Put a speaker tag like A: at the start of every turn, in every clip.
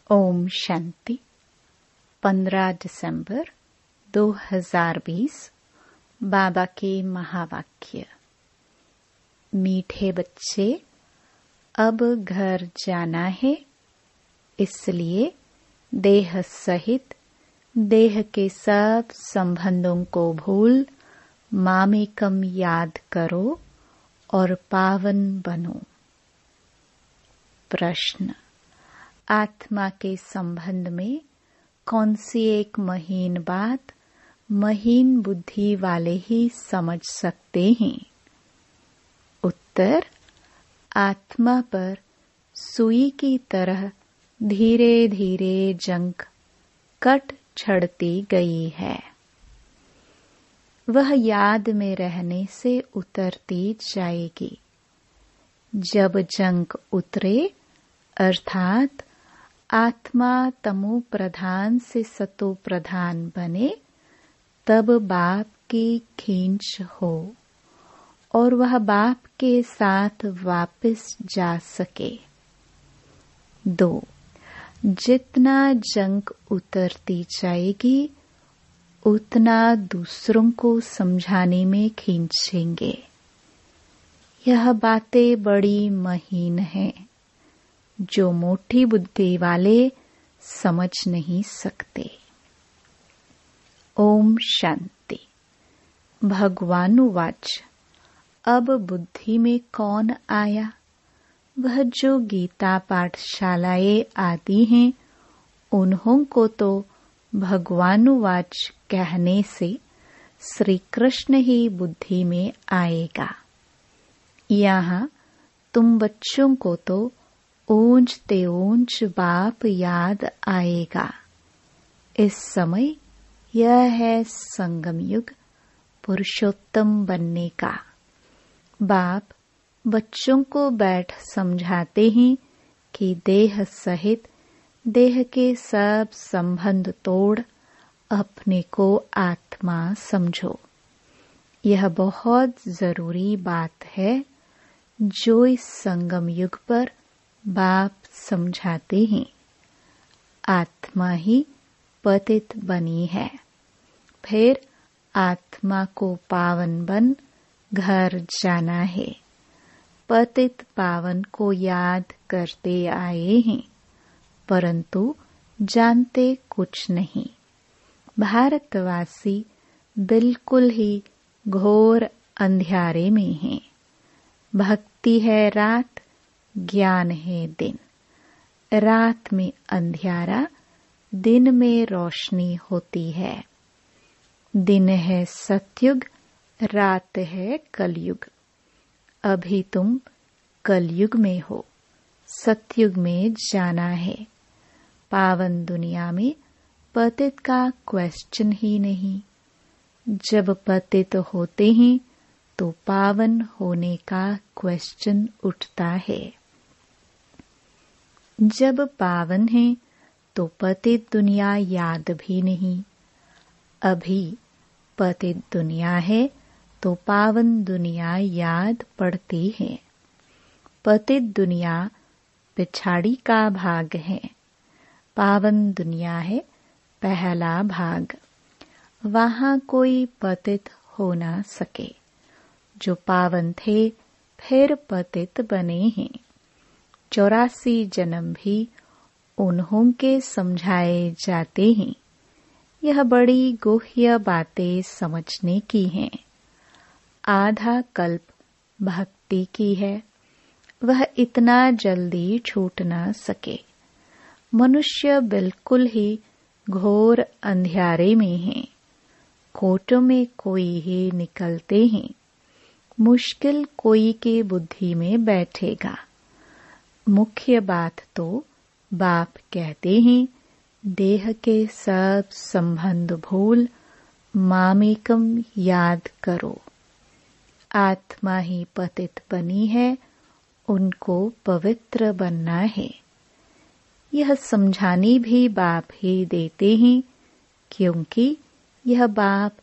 A: ओम शांति। 15 दिसंबर 2020। बाबा के महावाक्य। मीठे बच्चे, अब घर जाना है, इसलिए देह सहित देह के सब संबंधों को भूल मामेकम याद करो और पावन बनो। प्रश्न: आत्मा के संबंध में कौन सी एक महीन बात महीन बुद्धि वाले ही समझ सकते हैं? उत्तर: आत्मा पर सुई की तरह धीरे धीरे जंग कट छड़ती गई है। वह याद में रहने से उतरती जाएगी। जब जंग उतरे अर्थात आत्मा तमो प्रधान से सतो प्रधान बने, तब बाप की खींच हो और वह बाप के साथ वापस जा सके। 2. जितना जंग उतरती जाएगी उतना दूसरों को समझाने में खींचेंगे। यह बातें बड़ी महीन हैं, जो मोटी बुद्धि वाले समझ नहीं सकते। ओम शांति। भगवानुवाच: अब बुद्धि में कौन आया? वह जो गीता पाठशालाएं आती हैं, उन्हों को तो भगवानुवाच कहने से श्री कृष्ण ही बुद्धि में आएगा। यहाँ तुम बच्चों को तो ऊंच ते ऊंच बाप याद आएगा। इस समय यह है संगम युग, पुरुषोत्तम बनने का। बाप बच्चों को बैठ समझाते हैं कि देह सहित देह के सब संबंध तोड़ अपने को आत्मा समझो। यह बहुत जरूरी बात है जो इस संगम युग पर बाप समझाते हैं। आत्मा ही पतित बनी है, फिर आत्मा को पावन बन घर जाना है। पतित पावन को याद करते आए हैं, परंतु जानते कुछ नहीं। भारतवासी बिल्कुल ही घोर अंधियारे में हैं। भक्ति है रात, ज्ञान है दिन। रात में अंधियारा, दिन में रोशनी होती है। दिन है सतयुग, रात है कलयुग। अभी तुम कलयुग में हो, सतयुग में जाना है। पावन दुनिया में पतित का क्वेश्चन ही नहीं। जब पतित होते हैं तो पावन होने का क्वेश्चन उठता है। जब पावन है तो पतित दुनिया याद भी नहीं। अभी पतित दुनिया है तो पावन दुनिया याद पड़ती है। पतित दुनिया पिछाड़ी का भाग है, पावन दुनिया है पहला भाग। वहां कोई पतित हो ना सके। जो पावन थे फिर पतित बने हैं। 84 जन्म भी उन्हों के समझाए जाते हैं। यह बड़ी गुह्य बातें समझने की हैं। आधा कल्प भक्ति की है, वह इतना जल्दी छूट ना सके। मनुष्य बिल्कुल ही घोर अंधियारे में है। कोटों में कोई ही निकलते हैं। मुश्किल कोई के बुद्धि में बैठेगा। मुख्य बात तो बाप कहते हैं, देह के सब संबंध भूल मामेकम याद करो। आत्मा ही पतित बनी है, उनको पवित्र बनना है। यह समझाने भी बाप ही देते हैं, क्योंकि यह बाप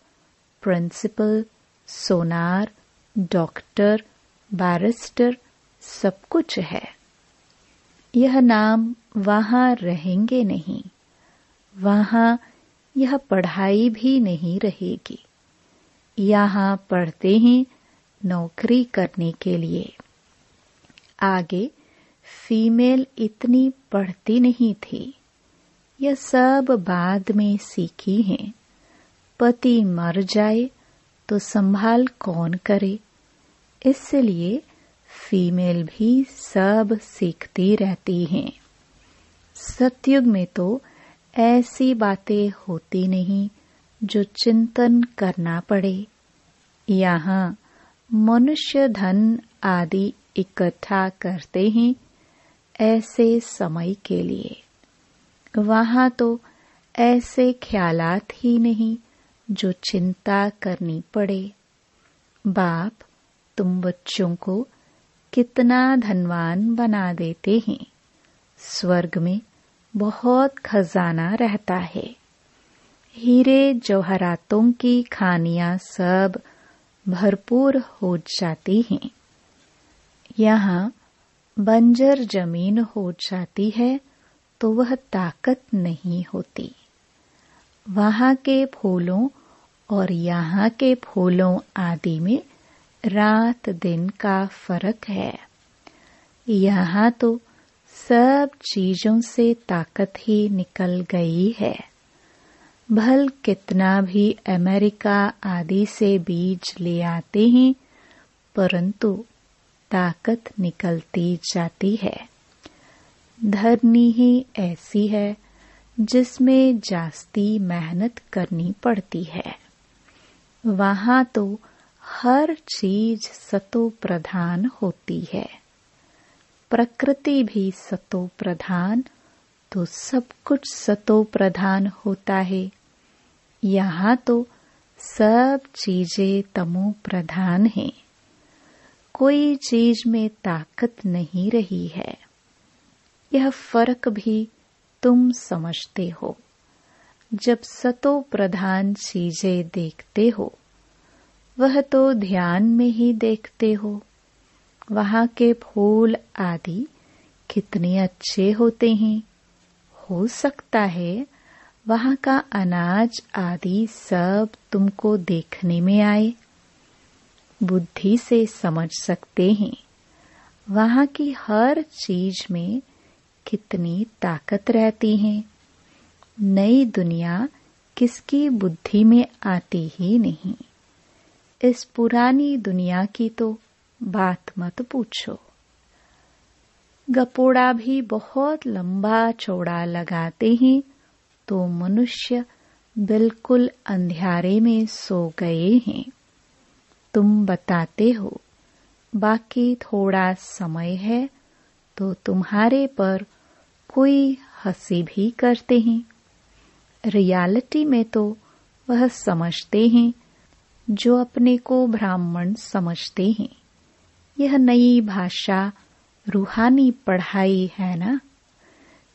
A: प्रिंसिपल, सोनार, डॉक्टर, बैरिस्टर सब कुछ है। यह नाम वहां रहेंगे नहीं, वहां यह पढ़ाई भी नहीं रहेगी। यहाँ पढ़ते हैं नौकरी करने के लिए। आगे फीमेल इतनी पढ़ती नहीं थी, यह सब बाद में सीखी हैं। पति मर जाए तो संभाल कौन करे, इसलिए फीमेल भी सब सीखती रहती हैं। सतयुग में तो ऐसी बातें होती नहीं जो चिंतन करना पड़े। यहाँ मनुष्य धन आदि इकट्ठा करते हैं ऐसे समय के लिए। वहाँ तो ऐसे ख्यालात ही नहीं जो चिंता करनी पड़े। बाप तुम बच्चों को कितना धनवान बना देते हैं। स्वर्ग में बहुत खजाना रहता है। हीरे जवाहरातों की खानियां सब भरपूर हो जाती हैं। यहाँ बंजर जमीन हो जाती है तो वह ताकत नहीं होती। वहाँ के फूलों और यहाँ के फूलों आदि में रात दिन का फर्क है। यहाँ तो सब चीजों से ताकत ही निकल गई है। भल कितना भी अमेरिका आदि से बीज ले आते हैं, परंतु ताकत निकलती जाती है। धरनी ही ऐसी है जिसमें जास्ती मेहनत करनी पड़ती है। वहाँ तो हर चीज सतो प्रधान होती है। प्रकृति भी सतो प्रधान, तो सब कुछ सतो प्रधान होता है। यहाँ तो सब चीजें तमो प्रधान हैं। कोई चीज में ताकत नहीं रही है। यह फर्क भी तुम समझते हो। जब सतो प्रधान चीजें देखते हो, वह तो ध्यान में ही देखते हो। वहाँ के फूल आदि कितने अच्छे होते हैं। हो सकता है वहाँ का अनाज आदि सब तुमको देखने में आए। बुद्धि से समझ सकते हैं वहाँ की हर चीज में कितनी ताकत रहती है। नई दुनिया किसकी बुद्धि में आती ही नहीं। इस पुरानी दुनिया की तो बात मत पूछो। गपोड़ा भी बहुत लंबा चौड़ा लगाते हैं तो मनुष्य बिल्कुल अंधियारे में सो गए हैं। तुम बताते हो बाकी थोड़ा समय है, तो तुम्हारे पर कोई हंसी भी करते हैं। रियलिटी में तो वह समझते हैं जो अपने को ब्राह्मण समझते हैं। यह नई भाषा रूहानी पढ़ाई है ना।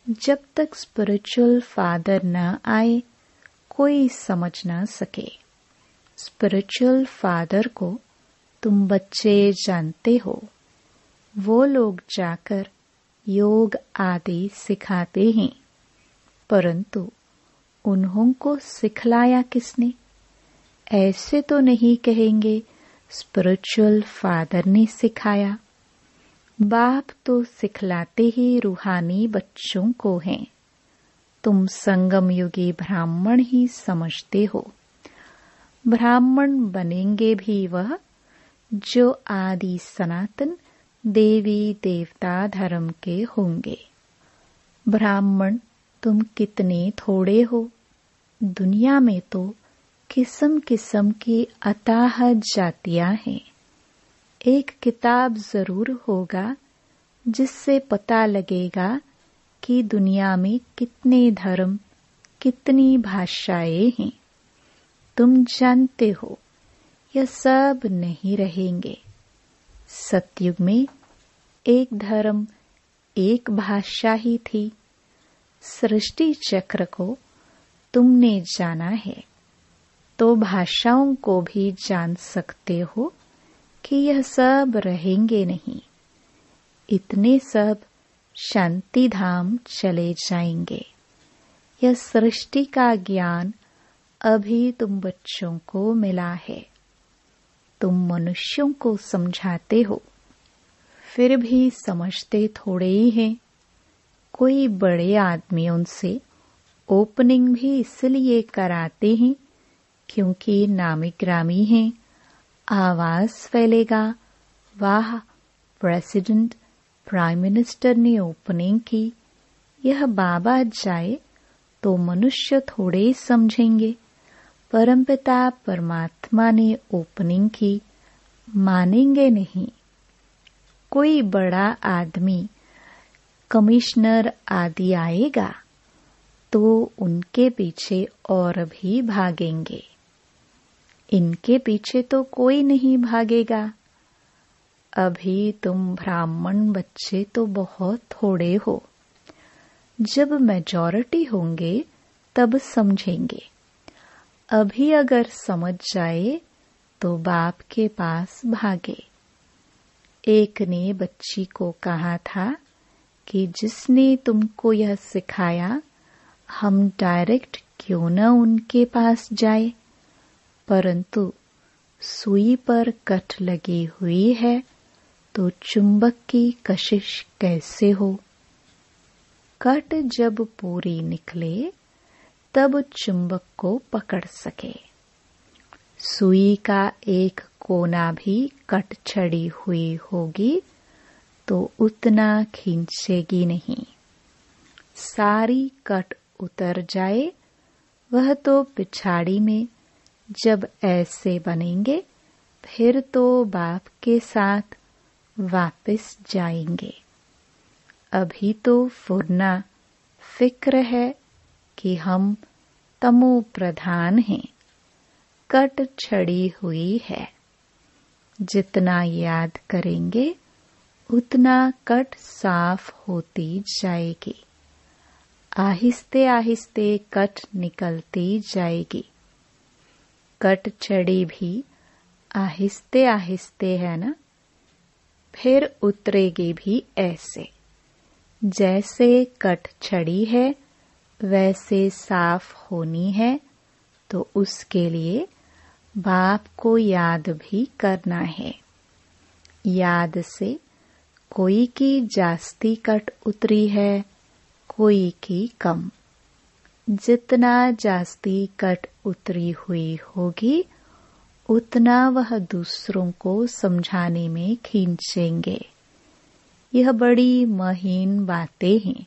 A: जब तक स्पिरिचुअल फादर न आए कोई समझ न सके। स्पिरिचुअल फादर को तुम बच्चे जानते हो। वो लोग जाकर योग आदि सिखाते हैं, परंतु उन्हों को सिखलाया किसने? ऐसे तो नहीं कहेंगे स्पिरिचुअल फादर ने सिखाया। बाप तो सिखलाते ही रूहानी बच्चों को हैं। तुम संगम युगी ब्राह्मण ही समझते हो। ब्राह्मण बनेंगे भी वह जो आदि सनातन देवी देवता धर्म के होंगे। ब्राह्मण तुम कितने थोड़े हो। दुनिया में तो किस्म किस्म की अताह जातियां हैं। एक किताब जरूर होगा जिससे पता लगेगा कि दुनिया में कितने धर्म, कितनी भाषाएं हैं। तुम जानते हो यह सब नहीं रहेंगे। सतयुग में एक धर्म, एक भाषा ही थी। सृष्टि चक्र को तुमने जाना है तो भाषाओं को भी जान सकते हो कि यह सब रहेंगे नहीं। इतने सब शांति धाम चले जाएंगे। यह सृष्टि का ज्ञान अभी तुम बच्चों को मिला है। तुम मनुष्यों को समझाते हो, फिर भी समझते थोड़े ही हैं। कोई बड़े आदमियों से ओपनिंग भी इसलिए कराते हैं क्योंकि नामी ग्रामी हैं, आवाज फैलेगा, वाह प्रेसिडेंट प्राइम मिनिस्टर ने ओपनिंग की। यह बाबा जाए तो मनुष्य थोड़े समझेंगे। परमपिता परमात्मा ने ओपनिंग की, मानेंगे नहीं। कोई बड़ा आदमी कमिश्नर आदि आएगा तो उनके पीछे और भी भागेंगे। इनके पीछे तो कोई नहीं भागेगा। अभी तुम ब्राह्मण बच्चे तो बहुत थोड़े हो। जब मेजॉरिटी होंगे तब समझेंगे। अभी अगर समझ जाए तो बाप के पास भागे। एक ने बच्ची को कहा था कि जिसने तुमको यह सिखाया, हम डायरेक्ट क्यों न उनके पास जाए, परंतु सुई पर कट लगी हुई है तो चुंबक की कशिश कैसे हो। कट जब पूरी निकले तब चुंबक को पकड़ सके। सुई का एक कोना भी कट छड़ी हुई होगी तो उतना खींचेगी नहीं। सारी कट उतर जाए वह तो पिछाड़ी में जब ऐसे बनेंगे फिर तो बाप के साथ वापस जाएंगे। अभी तो फुरना फिक्र है कि हम तमो प्रधान हैं, कट छड़ी हुई है। जितना याद करेंगे उतना कट साफ होती जाएगी। आहिस्ते आहिस्ते कट निकलती जाएगी। कट छड़ी भी आहिस्ते आहिस्ते है ना, फिर उतरेगी भी ऐसे। जैसे कट छड़ी है वैसे साफ होनी है तो उसके लिए बाप को याद भी करना है। याद से कोई की जास्ती कट उतरी है, कोई की कम। जितना जास्ती कट उतरी हुई होगी उतना वह दूसरों को समझाने में खींचेंगे। यह बड़ी महीन बातें हैं,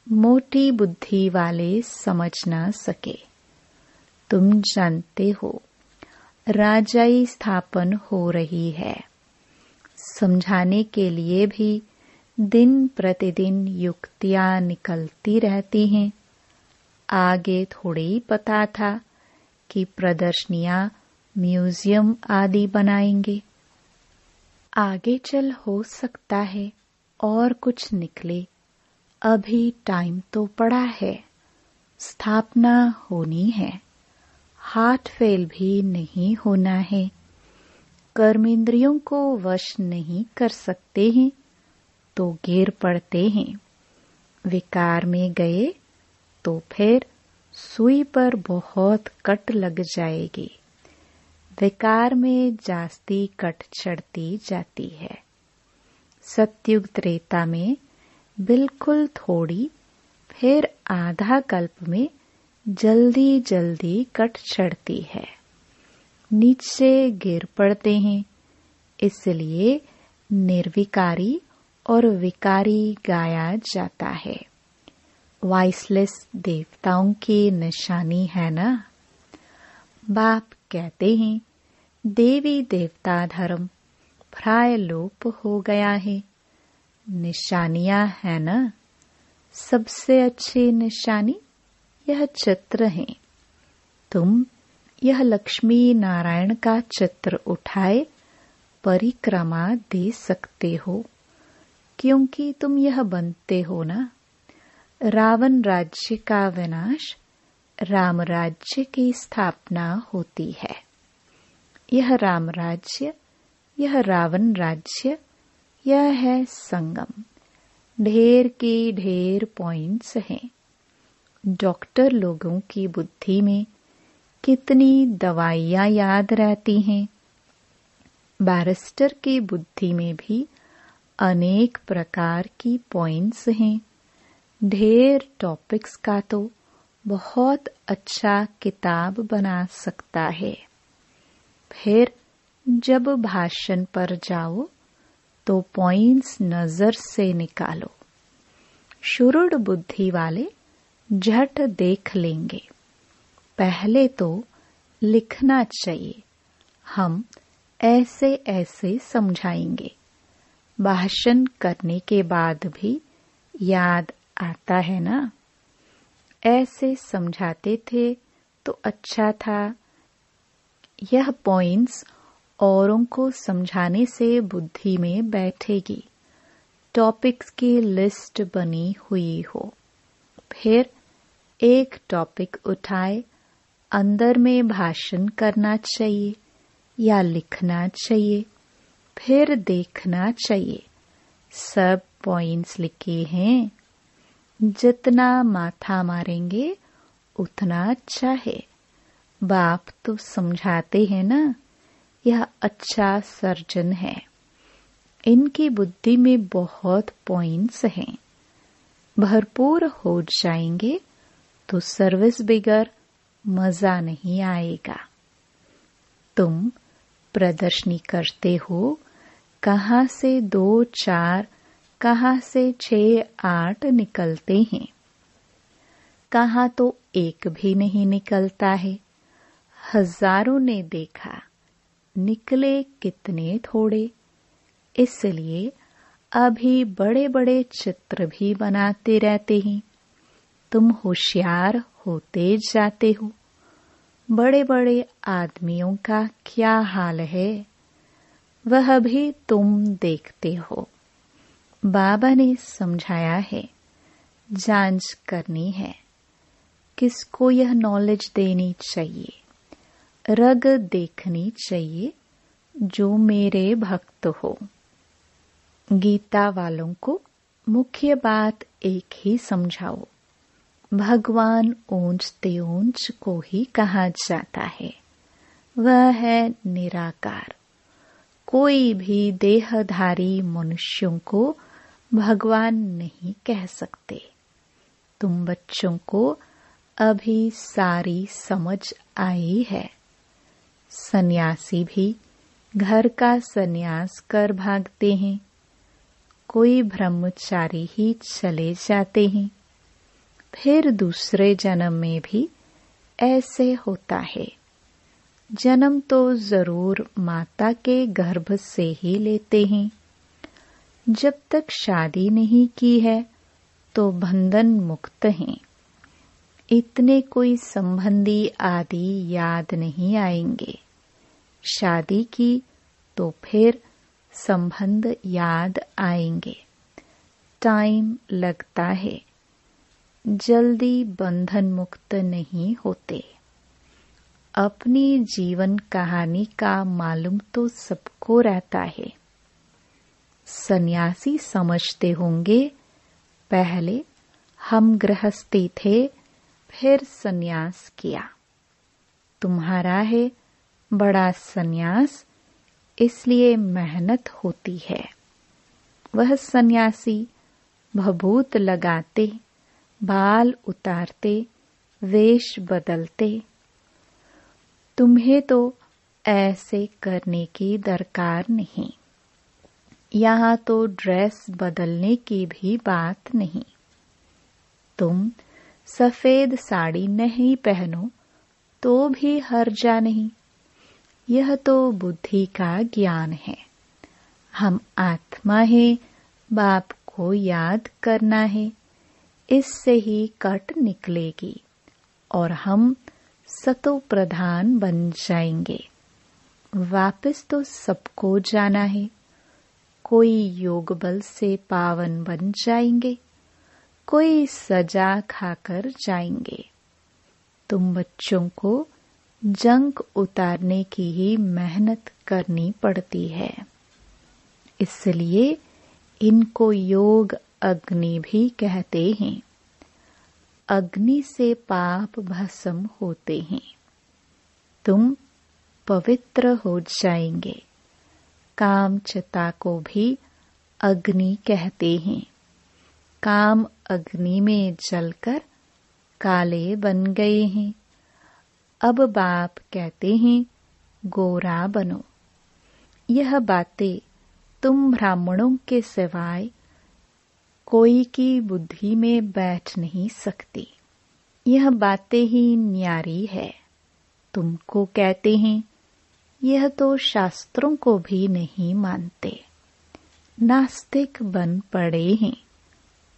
A: मोटी बुद्धि वाले समझ ना सके। तुम जानते हो राजाई स्थापन हो रही है। समझाने के लिए भी दिन प्रतिदिन युक्तियां निकलती रहती हैं। आगे थोड़े ही पता था कि प्रदर्शनियां म्यूजियम आदि बनाएंगे। आगे चल हो सकता है और कुछ निकले। अभी टाइम तो पड़ा है, स्थापना होनी है। हार्ट फेल भी नहीं होना है। कर्मेंद्रियों को वश नहीं कर सकते हैं तो गिर पड़ते हैं। विकार में गए तो फिर सुई पर बहुत कट लग जाएगी। विकार में जास्ती कट चढ़ती जाती है। सतयुग त्रेता में बिल्कुल थोड़ी, फिर आधा कल्प में जल्दी जल्दी कट चढ़ती है। नीचे गिर पड़ते हैं। इसलिए निर्विकारी और विकारी गाया जाता है। वॉइसलेस देवताओं की निशानी है ना। बाप कहते हैं देवी देवता धर्म प्राय लोप हो गया है। निशानियां है ना। सबसे अच्छी निशानी यह चित्र है। तुम यह लक्ष्मी नारायण का चित्र उठाए परिक्रमा दे सकते हो, क्योंकि तुम यह बनते हो ना। रावण राज्य का विनाश, राम राज्य की स्थापना होती है। यह राम राज्य, यह रावण राज्य, यह है संगम। ढेर के ढेर पॉइंट्स हैं। डॉक्टर लोगों की बुद्धि में कितनी दवाइयाँ याद रहती हैं। बैरिस्टर की बुद्धि में भी अनेक प्रकार की पॉइंट्स हैं। ढेर टॉपिक्स का तो बहुत अच्छा किताब बना सकता है। फिर जब भाषण पर जाओ तो पॉइंट्स नजर से निकालो। शुरुड़ बुद्धि वाले झट देख लेंगे। पहले तो लिखना चाहिए, हम ऐसे ऐसे समझाएंगे। भाषण करने के बाद भी याद आता है ना, ऐसे समझाते थे तो अच्छा था। यह पॉइंट्स औरों को समझाने से बुद्धि में बैठेगी। टॉपिक्स की लिस्ट बनी हुई हो, फिर एक टॉपिक उठाए, अंदर में भाषण करना चाहिए या लिखना चाहिए, फिर देखना चाहिए सब पॉइंट्स लिखे हैं। जितना माथा मारेंगे उतना अच्छा है। बाप तो समझाते हैं ना, यह अच्छा सर्जन है। इनकी बुद्धि में बहुत पॉइंट्स हैं। भरपूर हो जाएंगे तो सर्विस बिगर मजा नहीं आएगा। तुम प्रदर्शनी करते हो, कहाँ से 2, 4, कहाँ से 6, 8 निकलते हैं। कहाँ तो एक भी नहीं निकलता है। हजारों ने देखा, निकले कितने थोड़े। इसलिए अभी बड़े बड़े चित्र भी बनाते रहते हैं। तुम होशियार होते जाते हो। बड़े बड़े आदमियों का क्या हाल है, वह भी तुम देखते हो। बाबा ने समझाया है, जांच करनी है। किसको यह नॉलेज देनी चाहिए, रग देखनी चाहिए जो मेरे भक्त हो। गीता वालों को मुख्य बात एक ही समझाओ। भगवान ऊंच ते ऊंच को ही कहा जाता है, वह है निराकार। कोई भी देहधारी मनुष्यों को भगवान नहीं कह सकते। तुम बच्चों को अभी सारी समझ आई है। सन्यासी भी घर का सन्यास कर भागते हैं, कोई ब्रह्मचारी ही चले जाते हैं। फिर दूसरे जन्म में भी ऐसे होता है। जन्म तो जरूर माता के गर्भ से ही लेते हैं। जब तक शादी नहीं की है तो बंधन मुक्त हैं। इतने कोई संबंधी आदि याद नहीं आएंगे। शादी की तो फिर संबंध याद आएंगे। टाइम लगता है, जल्दी बंधन मुक्त नहीं होते। अपनी जीवन कहानी का मालूम तो सबको रहता है। सन्यासी समझते होंगे, पहले हम गृहस्थी थे, फिर सन्यास किया। तुम्हारा है बड़ा सन्यास, इसलिए मेहनत होती है। वह सन्यासी भभूत लगाते, बाल उतारते, वेश बदलते। तुम्हें तो ऐसे करने की दरकार नहीं। यहाँ तो ड्रेस बदलने की भी बात नहीं। तुम सफेद साड़ी नहीं पहनो तो भी हर्जा नहीं। यह तो बुद्धि का ज्ञान है। हम आत्मा है, बाप को याद करना है, इससे ही कट निकलेगी और हम सतो प्रधान बन जाएंगे। वापस तो सबको जाना है। कोई योग बल से पावन बन जाएंगे, कोई सजा खाकर जाएंगे। तुम बच्चों को जंक उतारने की ही मेहनत करनी पड़ती है। इसलिए इनको योग अग्नि भी कहते हैं। अग्नि से पाप भस्म होते हैं। तुम पवित्र हो जाएंगे। काम चिता को भी अग्नि कहते हैं। काम अग्नि में जलकर काले बन गए हैं। अब बाप कहते हैं गोरा बनो। यह बातें तुम ब्राह्मणों के सिवाय कोई की बुद्धि में बैठ नहीं सकती। यह बातें ही न्यारी है। तुमको कहते हैं यह तो शास्त्रों को भी नहीं मानते। नास्तिक बन पड़े हैं।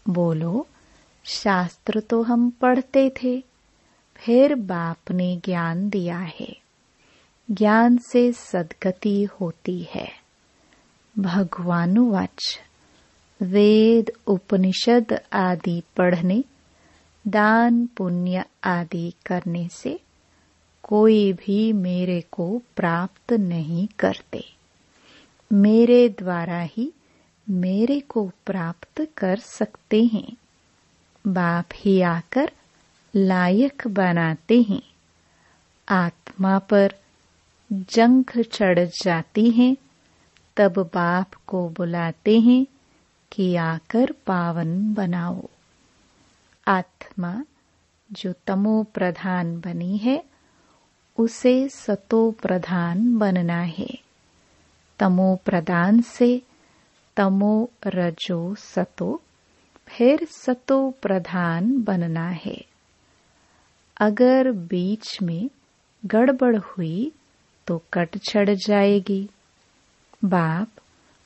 A: बोलो शास्त्र तो हम पढ़ते थे, फिर बाप ने ज्ञान दिया है। ज्ञान से सद्गति होती है। भगवानुवाच वेद उपनिषद आदि पढ़ने, दान पुण्य आदि करने से कोई भी मेरे को प्राप्त नहीं करते। मेरे द्वारा ही मेरे को प्राप्त कर सकते हैं। बाप ही आकर लायक बनाते हैं। आत्मा पर जंग चढ़ जाती है, तब बाप को बुलाते हैं कि आकर पावन बनाओ। आत्मा जो तमो प्रधान बनी है, उसे सतो प्रधान बनना है। तमो प्रधान से तमो रजो सतो, फिर सतो प्रधान बनना है। अगर बीच में गड़बड़ हुई तो कट छड़ जाएगी। बाप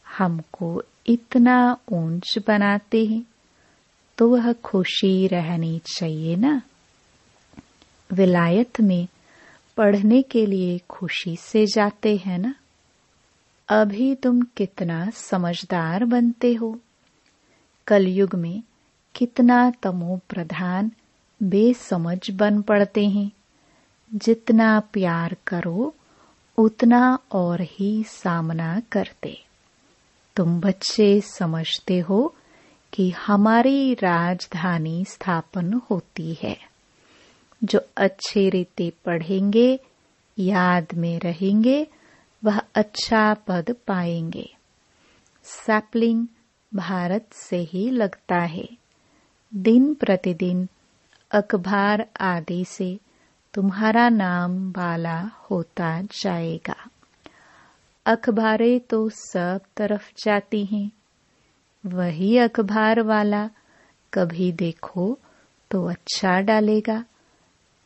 A: हमको इतना ऊंच बनाते हैं तो वह खुशी रहनी चाहिए ना। विलायत में पढ़ने के लिए खुशी से जाते हैं ना। अभी तुम कितना समझदार बनते हो। कलयुग में कितना तमो प्रधान बेसमझ बन पड़ते हैं। जितना प्यार करो उतना और ही सामना करते। तुम बच्चे समझते हो कि हमारी राजधानी स्थापन होती है। जो अच्छे रीति पढ़ेंगे, याद में रहेंगे, वह अच्छा पद पाएंगे। सैपलिंग भारत से ही लगता है। दिन प्रतिदिन अखबार आदि से तुम्हारा नाम बाला होता जाएगा। अखबारें तो सब तरफ जाती हैं। वही अखबार वाला कभी देखो तो अच्छा डालेगा,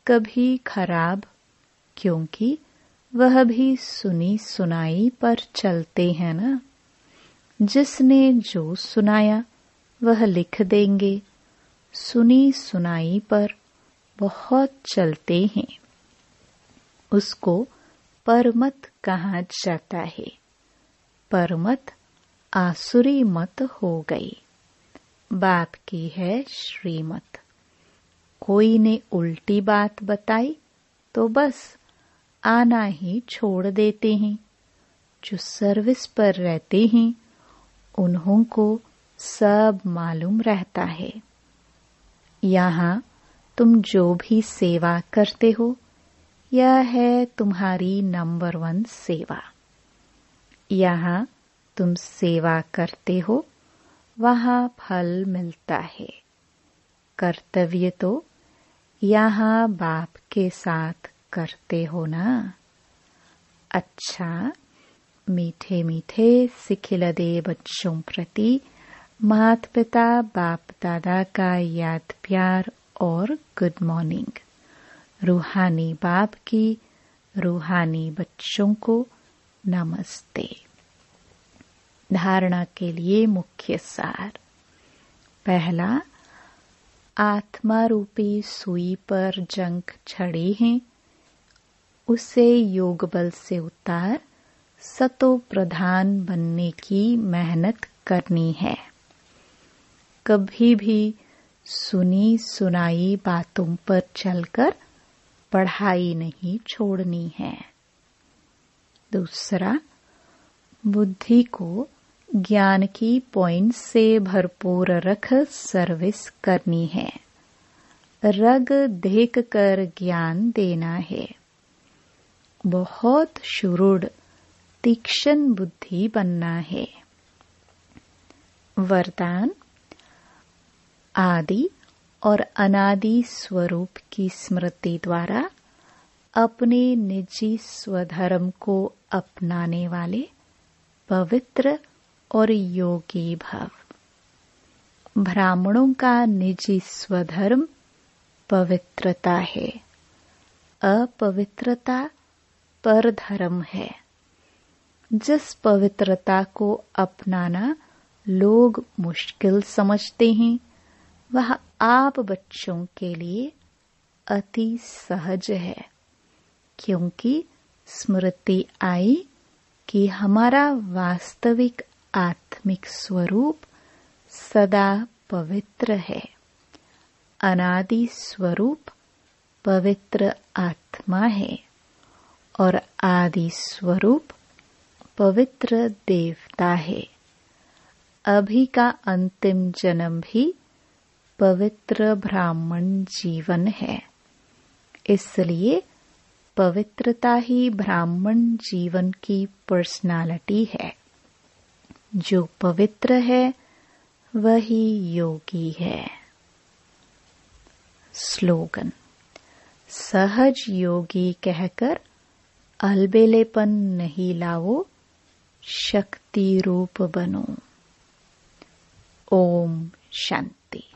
A: कभी खराब, क्योंकि वह भी सुनी सुनाई पर चलते हैं ना। जिसने जो सुनाया वह लिख देंगे। सुनी सुनाई पर बहुत चलते हैं। उसको परमत कहा जाता है। परमत आसुरी मत हो गई। बाप की है श्रीमत। कोई ने उल्टी बात बताई तो बस आना ही छोड़ देते हैं। जो सर्विस पर रहते हैं उन्हों को सब मालूम रहता है। यहाँ तुम जो भी सेवा करते हो, यह है तुम्हारी नंबर 1 सेवा। यहाँ तुम सेवा करते हो, वहाँ फल मिलता है। कर्तव्य तो यहाँ बाप के साथ करते हो ना। अच्छा, मीठे मीठे सिखिलदे बच्चों प्रति माता पिता बाप दादा का याद प्यार और गुड मॉर्निंग। रूहानी बाप की रूहानी बच्चों को नमस्ते। धारणा के लिए मुख्य सार। पहला, आत्मा रूपी सुई पर जंग छड़े हैं, उसे योग बल से उतार सतो प्रधान बनने की मेहनत करनी है। कभी भी सुनी सुनाई बातों पर चलकर पढ़ाई नहीं छोड़नी है। दूसरा, बुद्धि को ज्ञान की पॉइंट से भरपूर रख सर्विस करनी है। रग देख कर ज्ञान देना है। बहुत शुरुड़ तीक्ष्ण बुद्धि बनना है। वरदान, आदि और अनादि स्वरूप की स्मृति द्वारा अपने निजी स्वधर्म को अपनाने वाले पवित्र और योगी भव। ब्राह्मणों का निजी स्वधर्म पवित्रता है। अपवित्रता परधर्म है। जिस पवित्रता को अपनाना लोग मुश्किल समझते हैं, वह आप बच्चों के लिए अति सहज है, क्योंकि स्मृति आई कि हमारा वास्तविक आत्मिक स्वरूप सदा पवित्र है। अनादि स्वरूप पवित्र आत्मा है और आदि स्वरूप पवित्र देवता है। अभी का अंतिम जन्म भी पवित्र ब्राह्मण जीवन है। इसलिए पवित्रता ही ब्राह्मण जीवन की पर्सनालिटी है। जो पवित्र है वही योगी है। स्लोगन, सहज योगी कहकर अलबेलेपन नहीं लाओ, शक्ति रूप बनो। ओम शांति।